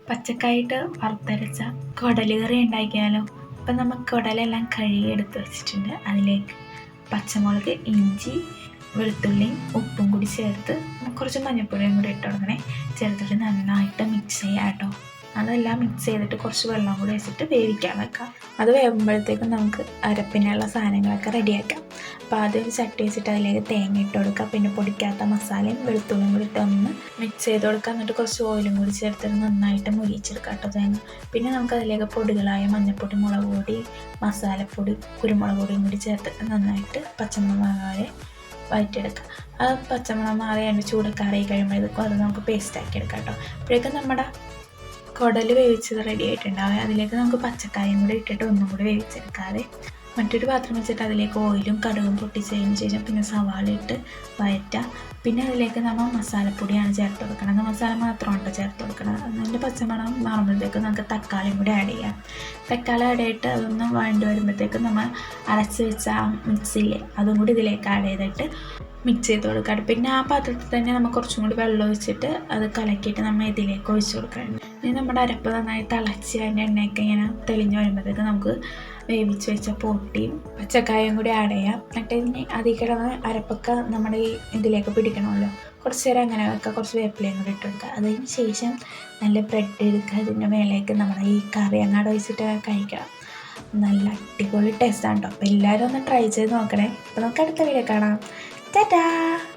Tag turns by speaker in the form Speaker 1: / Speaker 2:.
Speaker 1: പച്ചക്കായിട്ട് വറുത്തരച്ച കുടൽ കറി ഉണ്ടാക്കിയാലോ. അപ്പം നമ്മൾ കുടലെല്ലാം കഴുകി എടുത്ത് വെച്ചിട്ടുണ്ട്. അതിലേക്ക് പച്ചമുളക്, ഇഞ്ചി, വെളുത്തുള്ളിയും ഉപ്പും കൂടി ചേർത്ത് കുറച്ച് മഞ്ഞൾപ്പൊടിയും കൂടി ഇട്ട് കൊടുക്കണേ. ചേർത്തിട്ട് നന്നായിട്ട് മിക്സ് ചെയ്യാം കേട്ടോ. അതെല്ലാം മിക്സ് ചെയ്തിട്ട് കുറച്ച് വെള്ളം കൂടി വെച്ചിട്ട് വേവിക്കാൻ വെക്കാം. അത് വേകുമ്പോഴത്തേക്കും നമുക്ക് അരപ്പിനുള്ള സാധനങ്ങളൊക്കെ റെഡിയാക്കാം. അപ്പോൾ ആദ്യം ഒരു ചട്ടി വെച്ചിട്ട് അതിലേക്ക് തേങ്ങ ഇട്ട് കൊടുക്കുക. പിന്നെ പൊടിക്കാത്ത മസാലയും വെളുത്തുള്ളിയും കൂടി ഇട്ട് ഒന്ന് മിക്സ് ചെയ്ത് കൊടുക്കുക. എന്നിട്ട് കുറച്ച് ഓയിലും കൂടി ചേർത്തിട്ട് നന്നായിട്ട് മുരിച്ചെടുക്കാം കേട്ടോ തേങ്ങ. പിന്നെ നമുക്ക് അതിലേക്ക് പൊടികളായ മഞ്ഞൾപ്പൊടി, മുളക് പൊടി, മസാലപ്പൊടി, കുരുമുളക് പൊടിയും കൂടി ചേർത്തിട്ട് നന്നായിട്ട് പച്ചമുളക് മാറാതെ വഴറ്റിയെടുക്കുക. ആ പച്ചമുളക് മാറി അതിൻ്റെ ചൂടൊക്കെ അറിയി കഴിയുമ്പോഴേക്കും അത് നമുക്ക് പേസ്റ്റാക്കി എടുക്കാം കേട്ടോ. അപ്പോഴേക്കും നമ്മുടെ കുടൽ വേവിച്ചത് റെഡി ആയിട്ടുണ്ടാവും. അതിലേക്ക് നമുക്ക് പച്ചക്കായും കൂടി ഇട്ടിട്ട് ഒന്നും കൂടി വേവിച്ചെടുക്കാതെ മറ്റൊരു പാത്രം വെച്ചിട്ട് അതിലേക്ക് ഓയിലും കടുകും പൊട്ടിച്ചതിന് ശേഷം പിന്നെ സവാള ഇട്ട് വഴറ്റുക. പിന്നെ അതിലേക്ക് നമ്മൾ മസാലപ്പൊടിയാണ് ചേർത്ത് കൊടുക്കണം. മസാല മാത്രമാണ് ചേർത്ത് കൊടുക്കണം. അതിൻ്റെ പച്ചമണം മാറുമ്പോഴത്തേക്കും നമുക്ക് തക്കാളിയും കൂടി ആഡ് ചെയ്യാം. തക്കാളി ആഡ് ചെയ്തിട്ട് അതൊന്ന് വഴണ്ട് വരുമ്പോഴത്തേക്കും നമ്മൾ അരച്ച് വെച്ച ആ മിക്സിയില്ലേ അതും കൂടി ഇതിലേക്ക് ആഡ് ചെയ്തിട്ട് മിക്സ് ചെയ്ത് കൊടുക്കാം. പിന്നെ ആ പാത്രത്തിൽ തന്നെ നമുക്ക് കുറച്ചും കൂടി വെള്ളം ഒഴിച്ചിട്ട് അത് കലക്കിയിട്ട് നമ്മൾ ഇതിലേക്ക് ഒഴിച്ച് കൊടുക്കണം. ഇനി നമ്മുടെ അരപ്പ് നന്നായി തിളച്ച് അതിൻ്റെ എണ്ണയൊക്കെ ഇങ്ങനെ തെളിഞ്ഞ് വരുമ്പോഴത്തേക്ക് നമുക്ക് വേവിച്ച് വെച്ച പൊട്ടിയും പച്ചക്കായും കൂടി ആഡ് ചെയ്യാം. എന്നിട്ട് ഇനി അതിൽ കിടന്ന് അരപ്പൊക്കെ നമ്മുടെ ഈ ഇതിലേക്ക് പിടിക്കണമല്ലോ. കുറച്ച് നേരം അങ്ങനെ വെക്കുക. കുറച്ച് വേപ്പിലയും കൂടി ഇട്ട് കൊടുക്കുക. അതിന് ശേഷം നല്ല ബ്രെഡ് എടുക്കുക. അതിൻ്റെ മേലേക്ക് നമ്മുടെ ഈ കറി അങ്ങോട്ട് ഒഴിച്ചിട്ട് കഴിക്കണം. നല്ല അടിപൊളി ടേസ്റ്റാണ് കേട്ടോ. അപ്പോൾ എല്ലാവരും ഒന്ന് ട്രൈ ചെയ്ത് നോക്കണേ. അപ്പോൾ നമുക്ക് അടുത്ത വീഡിയോ കാണാം. Ta-da!